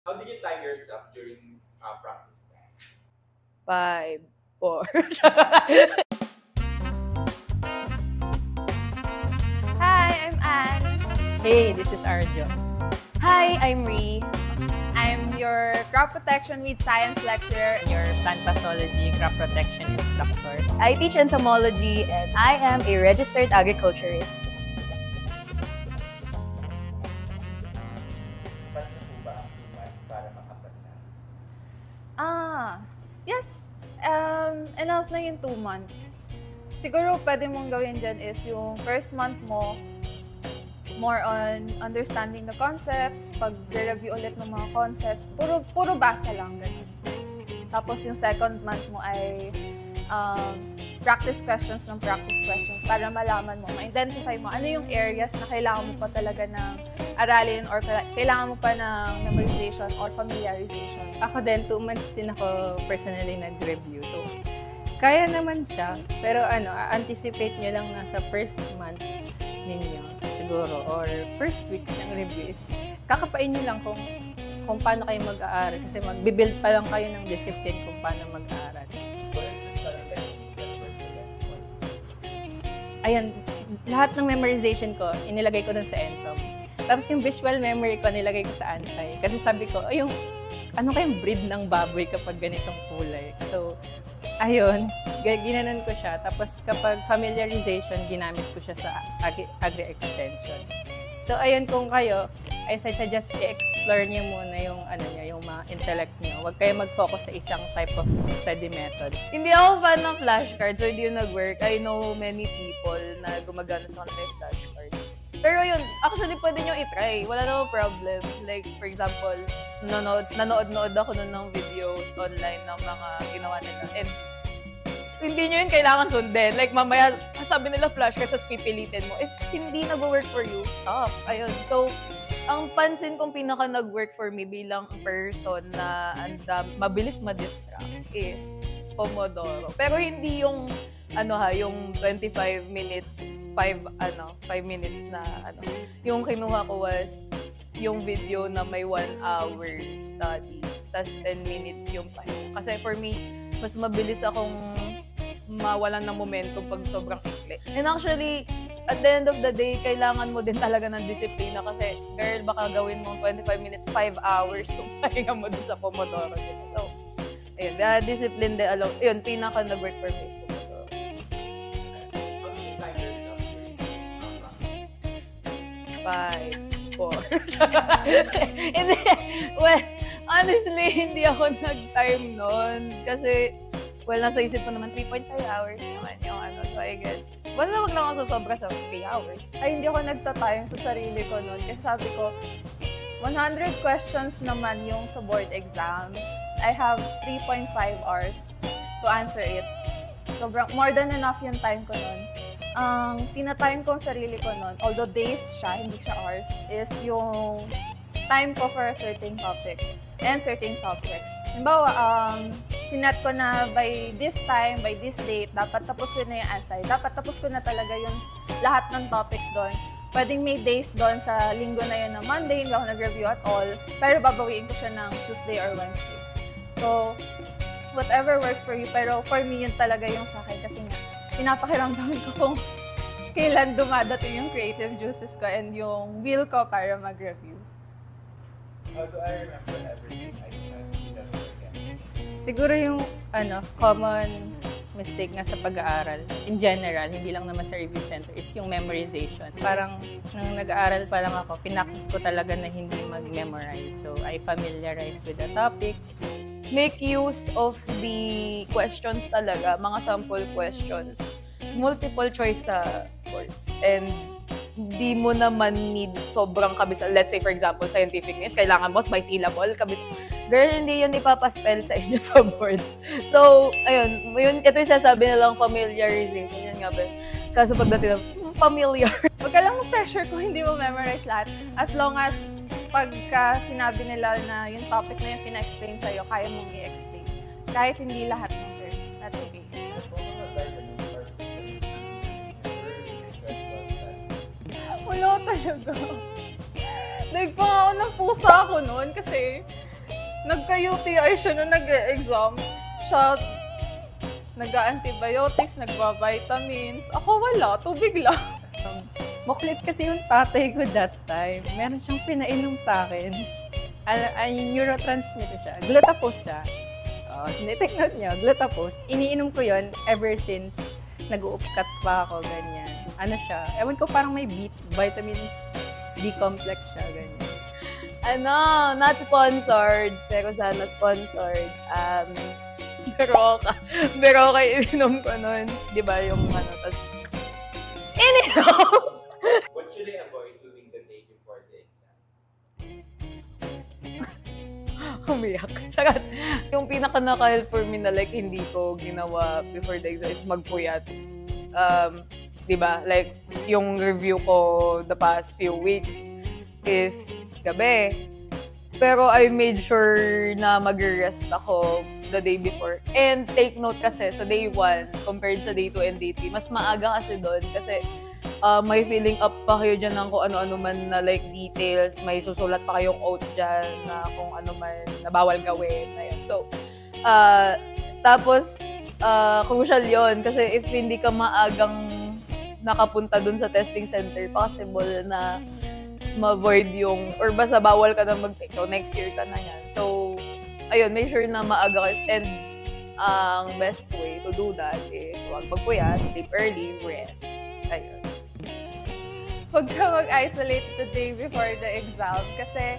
How did you time yourself during practice tests? 5, 4. Hi, I'm Anne. Hey, this is Arjo. Hi, I'm Ree. I'm your crop protection with science lecturer. Your plant pathology crop protectionist doctor. I teach entomology and I am a registered agriculturist. Sapat na po ba ang 2 months para makapasa? Yes. Enough na yung 2 months. Siguro pwede mong gawin dyan is yung first month mo, more on understanding the concepts, pag-review ulit ng mga concepts, puro basa lang, ganun. Tapos yung second month mo ay practice questions para malaman mo, ma-identify mo ano yung areas na kailangan mo pa talaga ng aralin or kailangan mo pa ng memorization or familiarization. Ako din, 2 months din ako personally nag-review. So, kaya naman siya. Pero anticipate nyo lang na sa first month ninyo siguro or first weeks ng review is kakapain nyo lang kung paano kayo mag-aaral. Kasi mag-build pa lang kayo ng discipline kung paano mag-aaral. What is the study technique that worked the best for you? Ayan, lahat ng memorization ko, inilagay ko dun sa Entom. Tapos yung visual memory ko, nilagay ko sa Ansay. Kasi sabi ko, ano kayong breed ng baboy kapag ganitong kulay? So, ayun, ginanon ko siya. Tapos kapag familiarization, ginamit ko siya sa agri-extension. So, ayun, kung kayo, I suggest i-explore niyo muna yung mga intellect niyo. Huwag kayo mag-focus sa isang type of study method. Hindi ako fan ng flashcards, so hindi yun nag-work. I know many people na gumagana sa kanila yung flashcards. Pero yun, actually pwede nyo i-try. Wala namang problem. Like, for example, nanood ako nun ng videos online ng mga ginawa nila. And hindi nyo yun kailangan sundin. Like, mamaya, sabi nila flashcards, tapos pipilitin mo. If hindi nag-work for you, stop. Ayun. So, ang pansin kong pinaka nag-work for me bilang person na mabilis ma-distract is Pomodoro. Pero hindi yung yung 25 minutes, 5 minutes na Yung kinuha ko was yung video na may 1 hour study, tas 10 minutes yung pahinga. Kasi for me, mas mabilis akong mawalan ng momentum pag sobrang ikli. And actually, at the end of the day, kailangan mo din talaga ng disiplina kasi, girl, baka gawin mo 25 minutes, 5 hours yung pahinga mo din sa Pomodoro. So, ayun, discipline din alone. Yun, pinaka nag-work for me is Pomodoro. How did you time yourself during practice? 5, 4. Hindi. Well, honestly, hindi ako nag-time nun. Kasi, nasa isip ko naman, 3.5 hours naman yung So, I guess, basta wag lang ako sobra sa 3 hours. Ay, hindi ako nagta-time sa sarili ko nun. Kasi sabi ko, 100 questions naman yung sa board exam. I have 3.5 hours to answer it. Sobrang, more than enough yung time ko nun. Tina-time ko ang sarili ko nun, although days siya, hindi siya hours, is yung time ko for a certain topic and certain subjects. Halimbawa, sinet ko na by this time, by this date, dapat tapos ko na yung answer. Dapat tapos ko na talaga yung lahat ng topics doon. Pwedeng may days doon sa linggo na yun na Monday, hindi ako nag-review at all, pero babawiin ko siya ng Tuesday or Wednesday. So, whatever works for you, pero for me yun talaga yung sa akin kasi nga, pinapakiramdaman ko kung kailan dumadating yung creative juices ko and yung will ko para mag-review. How do I remember everything I studied without forgetting? Siguro yung common mistake nga sa pag-aaral, in general, hindi lang naman sa review center, is yung memorization. Parang nang nag-aaral pa lang ako, pinaktis ko talaga na hindi mag-memorize. So, I familiarize with the topics. Make use of the questions talaga, mga sample questions. Multiple choice sa boards. And di mo naman need sobrang kabisa. Let's say, for example, scientific names, kailangan mo by syllable, kabisa. Girl, hindi yun ipapaspell sa inyo sa boards. So, ayun, ito yung sasabi nilang familiarization. Yan nga ba? Kaso pagdating ng familiar. Huwag ka lang pressure kung hindi mo memorize lahat. As long as pagka sinabi nila na yung topic na yung pina-explain sa'yo, kaya mong i-explain. Kahit hindi lahat ng terms. That's okay. Wala talaga. Nagpang ako ng pusa ako noon kasi Nagka-UTI siya nung nag-exam. Siya, nag-antibiotics, nagba-vitamins. Ako wala, tubig lang. Makulit kasi yung tatay ko that time. Meron siyang pinainom sa akin. Ay, neurotransmitter siya. Glutapos siya. Take note niyo, Glutapos. Iniinom ko yon ever since nag-uupkat pa ako, ganyan. Ano siya? Ewan ko, parang may vitamins B complex siya, ganyan. Not sponsored, pero sana sponsored. Beroka ininom ko nun. Di ba yung tas ininom! What should I avoid doing the day before the exam? Umiyak. Charot. Yung pinaka-naka-help for me na like hindi ko ginawa before the exam is magpuyat. Di ba? Like, yung review ko the past few weeks is gabi. Pero I made sure na mag-rest ako the day before. And take note kasi sa day 1 compared sa day 2 and day 3, mas maaga kasi doon kasi may filling up pa kayo dyan ng kung ano-ano man na like details, may susulat pa kayong oath dyan na kung ano man na bawal gawin. Ayun. So, tapos, crucial yon kasi if hindi ka maagang nakapunta dun sa testing center, possible na ma-avoid yung, or basta bawal ka na mag-take. So, next year ka na yan. So, ayun, make sure na maaga ka. And, ang best way to do that is huwag magpuyat, sleep early, rest. Ayun. Huwag ka mag-isolate the day before the exam kasi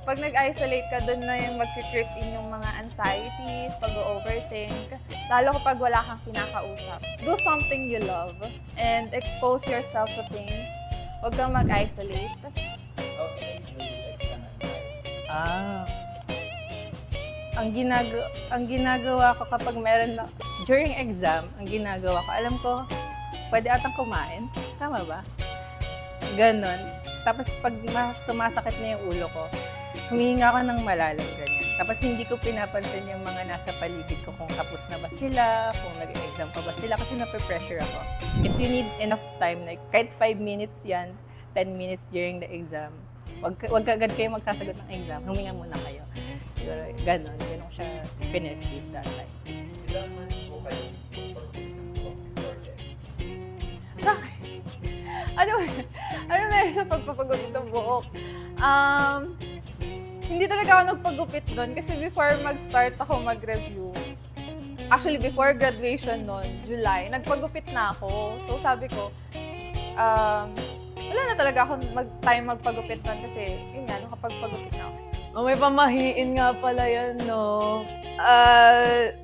pag nag-isolate ka, doon na yung mag-creep in yung mga anxieties, pag-overthink, lalo kapag wala kang kinakausap. Do something you love and expose yourself to things. Huwag kang mag-isolate. How can I deal with exam anxiety? Ang ginagawa ko kapag meron na, during exam, ang ginagawa ko, alam ko, pwede atang kumain. Tama ba? Ganon. Tapos pag sumasakit na yung ulo ko, humihinga ako ng malalim, ganyan. Tapos hindi ko pinapansin yung mga nasa paligid ko kung tapos na ba sila, kung nag-exam pa ba sila, kasi nape-pressure ako. If you need enough time, like kahit 5 minutes yan, 10 minutes during the exam, wag agad kayo magsasagot ng exam, huminga muna kayo. Siguro, ganon ko siya pinag-receive that time. Ilang months po kayo before this? Bakit? Ano meron sa pagpapagupit ng buhok? Hindi talaga ako nagpagupit doon kasi before mag-start ako mag-review, actually before graduation noon, July, nagpagupit na ako. So sabi ko, wala na talaga ako time magpagupit doon kasi yun nga, nakapagpagupit na ako. May pamahiin nga pala yan, no?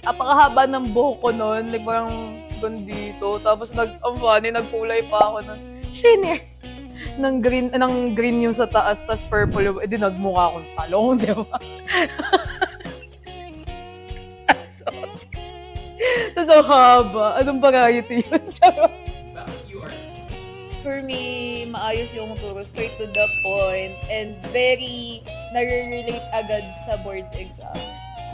Apakahaba ng buhok ko noon, like parang gandito. Tapos ang funny, nagkulay pa ako ng shiner. Ng green yung sa taas, tas purple yung, edi nagmukha akong talong, di ba? Tapos ang haba. Anong variety yun? Bakit you are sick? For me, maayos yung turo, straight to the point, and very nare-relate agad sa board exam.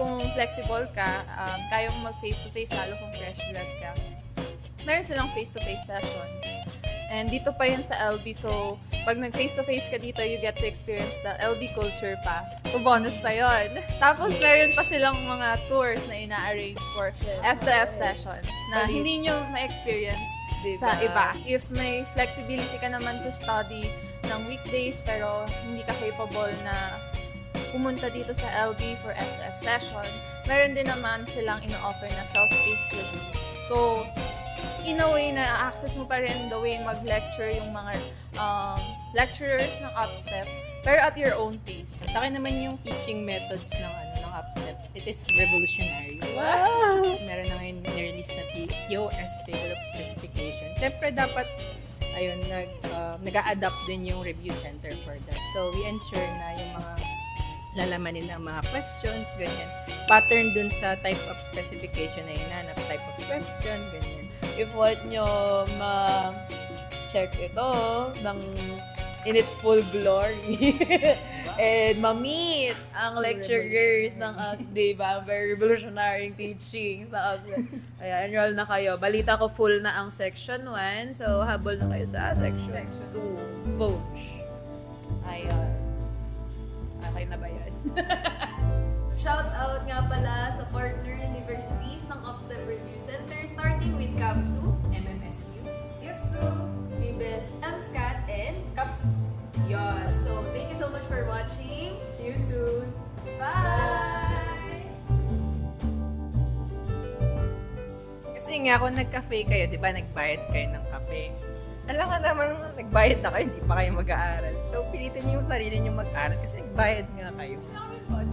Kung flexible ka, kaya mo mag-face-to-face, lalo kung fresh grad ka. Meron silang face-to-face sessions. And dito pa yun sa LB, so pag nag-face-to-face ka dito, you get to experience the LB culture pa. So bonus pa yun. Tapos meron pa silang mga tours na ina-arrange for F2F sessions na hindi nyo ma-experience sa iba. If may flexibility ka naman to study ng weekdays pero hindi ka capable na pumunta dito sa LB for F2F session, meron din naman silang ino-offer na self-paced review. So, in a way, na-access mo pa rin the way mag-lecture yung mga lecturers ng Upstep, pero at your own pace. Sa akin naman yung teaching methods ng Upstep, it is revolutionary. Wow! Meron na ngayon nirelease na TOS, Table of Specification. Siyempre dapat, ayun, nag-a-adapt din yung review center for that. So, we ensure na yung mga lalamanin ng mga questions, ganyan. Pattern dun sa type of specification na hinanap, type of question, ganyan. If want nyo ma-check ito in its full glory and ma-meet ang lecturers ng diba, very revolutionary teachings na kaya enroll na kayo. Balita ko full na ang section 1, so habol na kayo sa section 2. Coach. Ayun. Okay na ba yan? yun nga, kung nagka-cafe kayo, di ba, nagbayad kayo ng kape. Alam nga naman, nagbayad na kayo, hindi pa kayo mag-aaral. So, pilitin niyo yung sarili niyo mag-aaral kasi nagbayad nga kayo.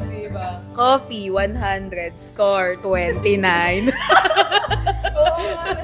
Diba? Coffee, 100. Score, 29. Oo nga.